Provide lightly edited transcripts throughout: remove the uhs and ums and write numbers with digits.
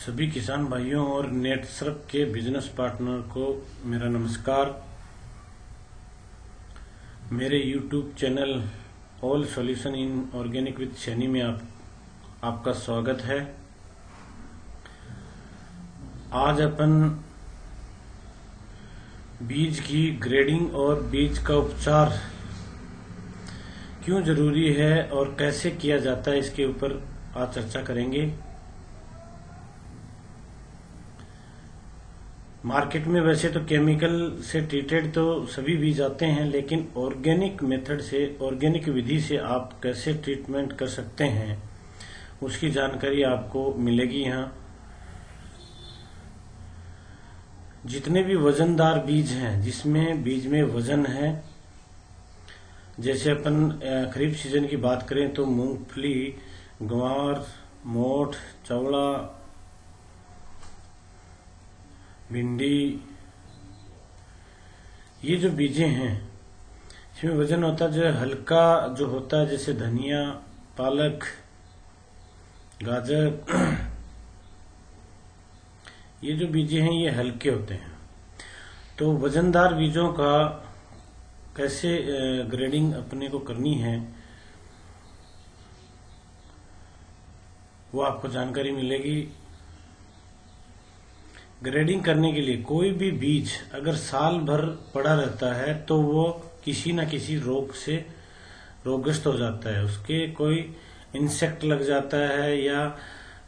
सभी किसान भाइयों और नेटसर्फ के बिजनेस पार्टनर को मेरा नमस्कार। मेरे YouTube channel all solution in organic with Saini में आपका स्वागत है। आज अपन बीज की ग्रेडिंग और बीज का उपचार क्यों जरूरी है और कैसे किया जाता है इसके ऊपर आज चर्चा करेंगे। मार्केट में वैसे तो केमिकल से ट्रीटेड तो सभी बीज आते हैं, लेकिन ऑर्गेनिक मेथड से, ऑर्गेनिक विधि से आप कैसे ट्रीटमेंट कर सकते हैं उसकी जानकारी आपको मिलेगी। यहाँ जितने भी वजनदार बीज हैं, जिसमें बीज में वजन है, जैसे अपन खरीफ सीजन की बात करें तो मूंगफली, ग्वार, मोठ, चौड़ा, भिंडी, ये जो बीजें हैं इसमें वजन होता है जो हल्का जो होता है, जैसे धनिया, पालक, गाजर, ये जो बीजें हैं ये हल्के होते हैं। तो वजनदार बीजों का कैसे ग्रेडिंग अपने को करनी है वो आपको जानकारी मिलेगी। ग्रेडिंग करने के लिए कोई भी बीज अगर साल भर पड़ा रहता है तो वो किसी न किसी रोग से रोगग्रस्त हो जाता है। उसके कोई इंसेक्ट लग जाता है या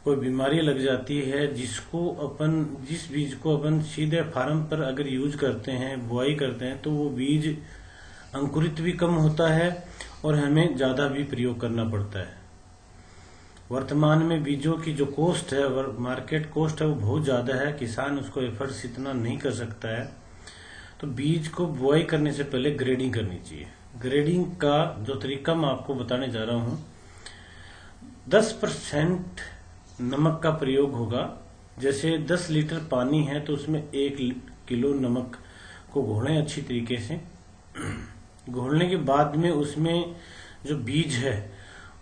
कोई बीमारी लग जाती है, जिस बीज को अपन सीधे फार्म पर अगर यूज करते हैं, बुआई करते हैं, तो वो बीज अंकुरित भी कम होता है और हमें ज्यादा भी प्रयोग करना पड़ता है। वर्तमान में बीजों की जो कॉस्ट है, मार्केट कॉस्ट है, वो बहुत ज्यादा है। किसान उसको एफर्ट्स इतना नहीं कर सकता है। तो बीज को बुआई करने से पहले ग्रेडिंग करनी चाहिए। ग्रेडिंग का जो तरीका मैं आपको बताने जा रहा हूं, 10% नमक का प्रयोग होगा। जैसे 10 लीटर पानी है तो उसमें 1 किलो नमक को घोलें अच्छी तरीके से। घोलने के बाद में उसमें जो बीज है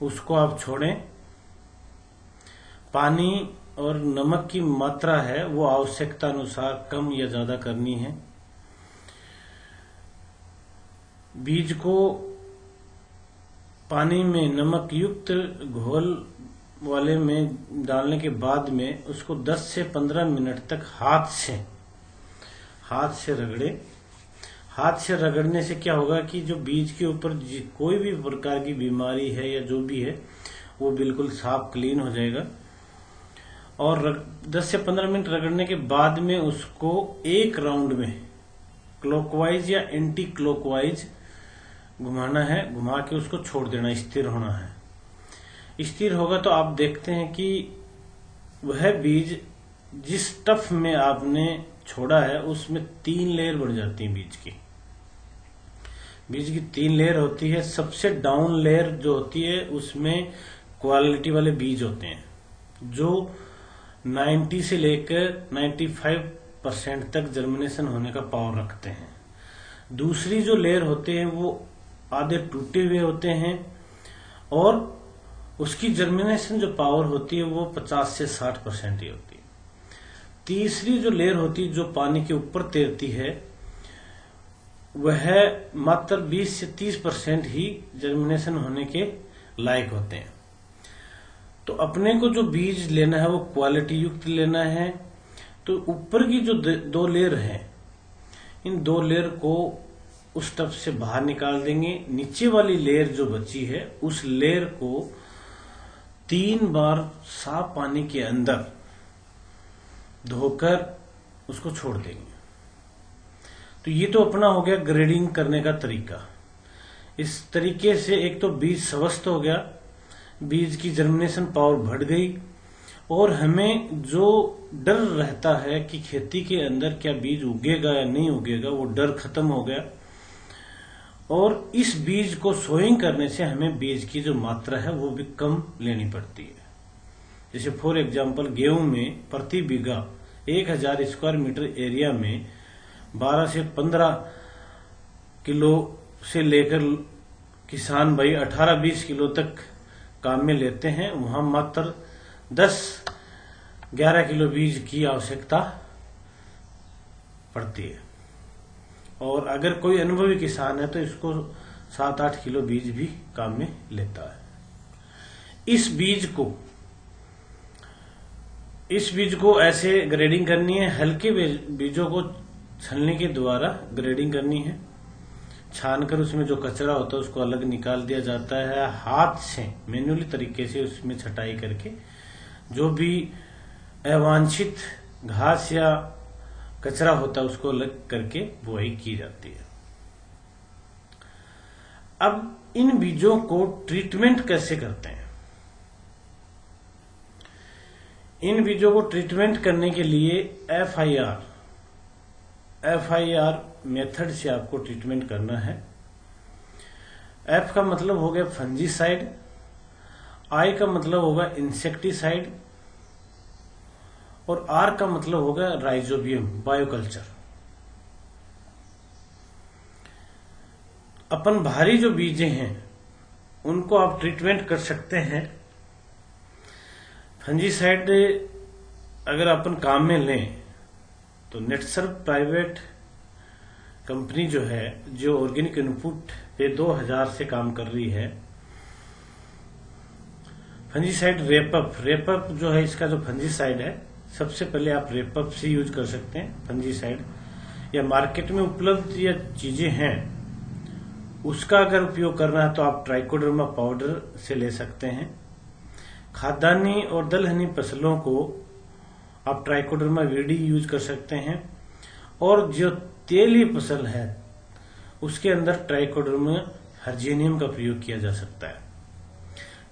उसको आप छोड़ें। पानी और नमक की मात्रा है वो आवश्यकता अनुसार कम या ज्यादा करनी है। बीज को पानी में नमक युक्त घोल वाले में डालने के बाद में उसको 10 से 15 मिनट तक हाथ से रगड़े। हाथ से रगड़ने से क्या होगा कि जो बीज के ऊपर कोई भी प्रकार की बीमारी है या जो भी है वो बिल्कुल साफ क्लीन हो जाएगा। और 10 से 15 मिनट रगड़ने के बाद में उसको एक राउंड में क्लॉकवाइज या एंटी क्लॉकवाइज घुमाना है। घुमा के उसको छोड़ देना, स्थिर होना है। स्थिर होगा तो आप देखते हैं कि वह बीज जिस टफ में आपने छोड़ा है उसमें 3 लेयर बढ़ जाती है। बीज की 3 लेयर होती है। सबसे डाउन लेयर जो होती है उसमें क्वालिटी वाले बीज होते हैं जो 90 से लेकर 95% तक जर्मिनेशन होने का पावर रखते हैं। दूसरी जो लेयर होते हैं वो आधे टूटे हुए होते हैं और उसकी जर्मिनेशन जो पावर होती है वो 50 से 60% ही होती है। तीसरी जो लेयर होती है जो पानी के ऊपर तैरती है वह मात्र 20 से 30% ही जर्मिनेशन होने के लायक होते हैं। तो अपने को जो बीज लेना है वो क्वालिटी युक्त लेना है। तो ऊपर की जो 2 लेयर है, इन 2 लेयर को उस टब से बाहर निकाल देंगे। नीचे वाली लेयर जो बची है उस लेयर को 3 बार साफ पानी के अंदर धोकर उसको छोड़ देंगे। तो ये तो अपना हो गया ग्रेडिंग करने का तरीका। इस तरीके से एक तो बीज स्वस्थ हो गया, बीज की जर्मिनेशन पावर बढ़ गई और हमें जो डर रहता है कि खेती के अंदर क्या बीज उगेगा या नहीं उगेगा, वो डर खत्म हो गया। और इस बीज को सोइंग करने से हमें बीज की जो मात्रा है वो भी कम लेनी पड़ती है। जैसे फॉर एग्जांपल गेहूं में प्रति बीघा 1000 स्क्वायर मीटर एरिया में 12 से 15 किलो से लेकर किसान भाई 18-20 किलो तक काम में लेते हैं। वहां मात्र 10 11 किलो बीज की आवश्यकता पड़ती है। और अगर कोई अनुभवी किसान है तो इसको 7-8 किलो बीज भी काम में लेता है। इस बीज को ऐसे ग्रेडिंग करनी है। हल्के बीजों को छलनी के द्वारा ग्रेडिंग करनी है। छानकर उसमें जो कचरा होता है उसको अलग निकाल दिया जाता है। हाथ से मैन्युअली तरीके से उसमें छटाई करके जो भी अवांछित घास या कचरा होता है उसको अलग करके बुआई की जाती है। अब इन बीजों को ट्रीटमेंट कैसे करते हैं? इन बीजों को ट्रीटमेंट करने के लिए FIR मेथड से आपको ट्रीटमेंट करना है। F का मतलब हो गया फंजीसाइड, I का मतलब होगा इंसेक्टिसाइड और R का मतलब होगा राइजोबियम बायोकल्चर। अपन भारी जो बीजें हैं उनको आप ट्रीटमेंट कर सकते हैं। फंजीसाइड अगर अपन काम में लें तो नेटसर्व प्राइवेट कंपनी जो है, जो ऑर्गेनिक इनपुट पे 2000 से काम कर रही है। फंजीसाइड रेपअप जो है, इसका जो फंजीसाइड है, सबसे पहले आप रेपअप से यूज कर सकते हैं फंजीसाइड। या मार्केट में उपलब्ध या चीजें हैं उसका अगर उपयोग करना है तो आप ट्राइकोडर्मा पाउडर से ले सकते हैं। खाद्यान्नी और दलहनी फसलों को आप ट्राइकोडर्मा वीडी यूज कर सकते हैं। और जो तेली फसल है उसके अंदर ट्राइकोडर्मा हर्जेनियम का प्रयोग किया जा सकता है।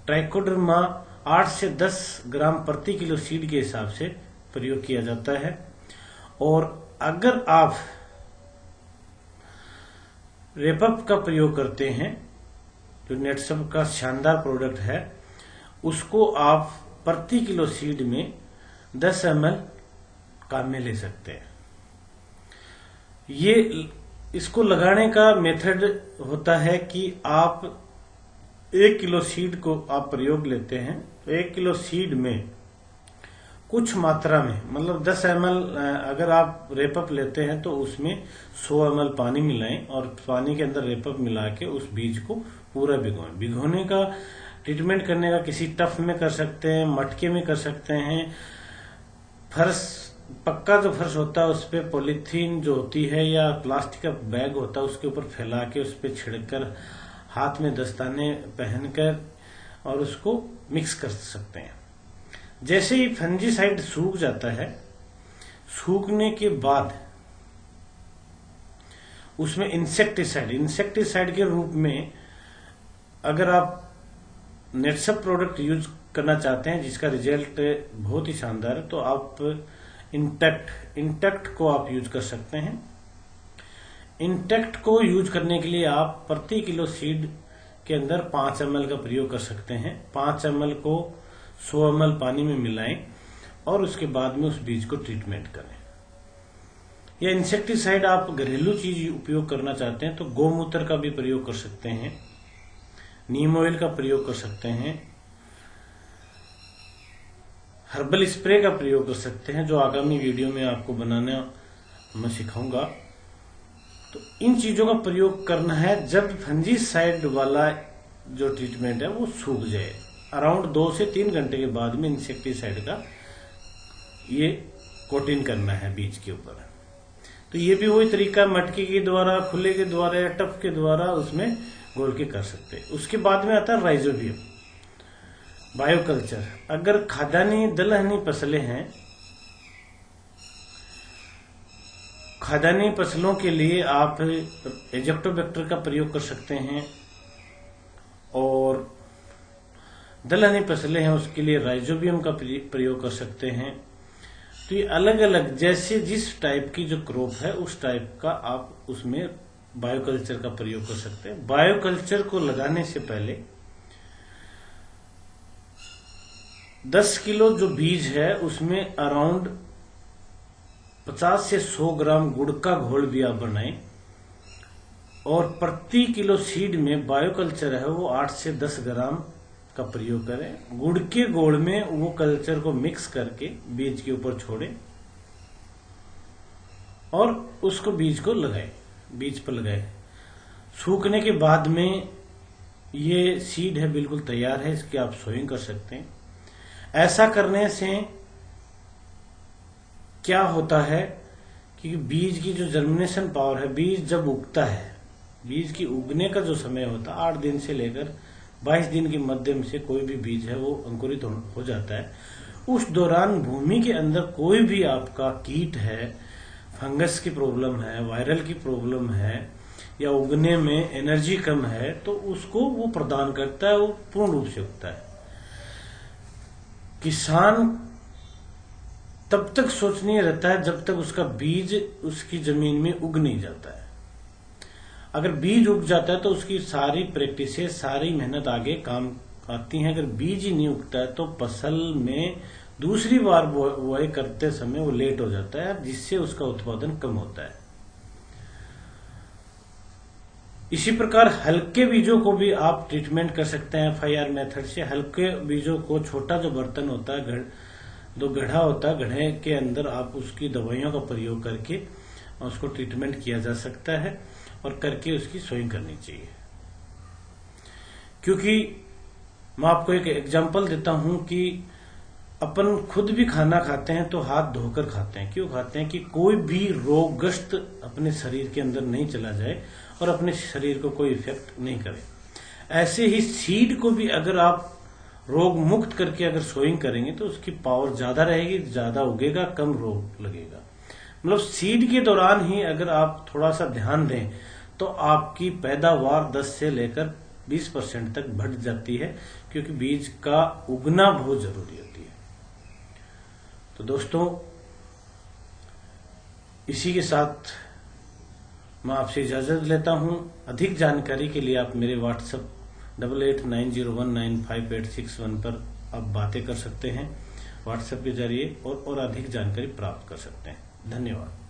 ट्राइकोडर्मा 8 से 10 ग्राम प्रति किलो सीड के हिसाब से प्रयोग किया जाता है। और अगर आप रेपअप का प्रयोग करते हैं, जो नेटसर्व का शानदार प्रोडक्ट है, उसको आप प्रति किलो सीड में 10 ml काम में ले सकते हैं। ये इसको लगाने का मेथड होता है कि आप 1 किलो सीड को आप प्रयोग लेते हैं तो 1 किलो सीड में कुछ मात्रा में, मतलब 10 ml अगर आप रेपअप लेते हैं तो उसमें 100 ml पानी मिलाएं और पानी के अंदर रेपअप मिला के उस बीज को पूरा भिगोएं। भिगोने का ट्रीटमेंट करने का किसी टफ में कर सकते हैं, मटके में कर सकते हैं। फर्श, पक्का जो फर्श होता है उस पर पॉलीथीन जो होती है या प्लास्टिक का बैग होता है उसके ऊपर फैला के उस पर छिड़कर हाथ में दस्ताने पहनकर और उसको मिक्स कर सकते हैं। जैसे ही फंजीसाइड सूख जाता है, सूखने के बाद उसमें इंसेक्टिसाइड के रूप में अगर आप नेटसर्व प्रोडक्ट यूज करना चाहते हैं जिसका रिजल्ट बहुत ही शानदार है तो आप इंटेक्ट को आप यूज कर सकते हैं। इंटेक्ट को यूज करने के लिए आप प्रति किलो सीड के अंदर 5 ml का प्रयोग कर सकते हैं। 5 ml को 100 ml पानी में मिलाएं और उसके बाद में उस बीज को ट्रीटमेंट करें। या इंसेक्टिसाइड आप घरेलू चीज उपयोग करना चाहते हैं तो गौमूत्र का भी प्रयोग कर सकते हैं, नीम ऑयल का प्रयोग कर सकते हैं, हर्बल स्प्रे का प्रयोग कर सकते हैं, जो आगामी वीडियो में आपको बनाना मैं सिखाऊंगा। तो इन चीजों का प्रयोग करना है जब फंजीसाइड वाला जो ट्रीटमेंट है वो सूख जाए। अराउंड 2 से 3 घंटे के बाद में इंसेक्टिसाइड का ये कोटिंग करना है बीज के ऊपर। तो ये भी वही तरीका मटके के द्वारा, खुले के द्वारा या टफ के द्वारा उसमें घोल के कर सकते हैं। उसके बाद में आता है राइजोबियम बायोकल्चर। अगर खाद्यान्नी दलहनी फसलें हैं, खाद्यान्नी फसलों के लिए आप एजेक्टोबैक्टर का प्रयोग कर सकते हैं और दलहनी फसलें हैं उसके लिए राइजोबियम का प्रयोग कर सकते हैं। तो ये अलग अलग जैसे जिस टाइप की जो क्रॉप है उस टाइप का आप उसमें बायोकल्चर का प्रयोग कर सकते हैं। बायोकल्चर को लगाने से पहले 10 किलो जो बीज है उसमें अराउंड 50 से 100 ग्राम गुड़ का घोल भी आप बनाएं और प्रति किलो सीड में बायोकल्चर है वो 8 से 10 ग्राम का प्रयोग करें। गुड़ के घोल में वो कल्चर को मिक्स करके बीज के ऊपर छोड़े और उसको बीज को लगाए, बीज पर लगाए। सूखने के बाद में ये सीड है बिल्कुल तैयार है, इसकी आप सोइंग कर सकते हैं। ऐसा करने से क्या होता है कि बीज की जो जर्मिनेशन पावर है, बीज जब उगता है, बीज की उगने का जो समय होता है 8 दिन से लेकर 22 दिन के मध्यम से कोई भी बीज है वो अंकुरित हो जाता है। उस दौरान भूमि के अंदर कोई भी आपका कीट है, फंगस की प्रॉब्लम है, वायरल की प्रॉब्लम है या उगने में एनर्जी कम है, तो उसको वो प्रदान करता है, वो पूर्ण रूप से उगता है। किसान तब तक सोचनीय रहता है जब तक उसका बीज उसकी जमीन में उग नहीं जाता है। अगर बीज उग जाता है तो उसकी सारी प्रैक्टिसेस, सारी मेहनत आगे काम आती हैं। अगर बीज ही नहीं उगता है तो फसल में दूसरी बार बुआई करते समय वो लेट हो जाता है, जिससे उसका उत्पादन कम होता है। इसी प्रकार हल्के बीजों को भी आप ट्रीटमेंट कर सकते हैं FIR मेथड से। हल्के बीजों को, छोटा जो बर्तन होता है, जो गड्ढा होता है, गड्ढे के अंदर आप उसकी दवाइयों का प्रयोग करके उसको ट्रीटमेंट किया जा सकता है और करके उसकी सोइंग करनी चाहिए। क्योंकि मैं आपको एक एग्जांपल देता हूं कि अपन खुद भी खाना खाते हैं तो हाथ धोकर खाते हैं। क्यों खाते हैं? कि कोई भी रोगग्रस्त अपने शरीर के अंदर नहीं चला जाए और अपने शरीर को कोई इफेक्ट नहीं करे। ऐसे ही सीड को भी अगर आप रोग मुक्त करके अगर सोइंग करेंगे तो उसकी पावर ज्यादा रहेगी, ज्यादा उगेगा, कम रोग लगेगा। मतलब सीड के दौरान ही अगर आप थोड़ा सा ध्यान दें तो आपकी पैदावार 10 से लेकर 20% तक बढ़ जाती है, क्योंकि बीज का उगना बहुत जरूरी होती है। तो दोस्तों, इसी के साथ मैं आपसे इजाजत लेता हूं। अधिक जानकारी के लिए आप मेरे WhatsApp 8890195861 पर आप बातें कर सकते हैं, WhatsApp के जरिए और अधिक जानकारी प्राप्त कर सकते हैं। धन्यवाद।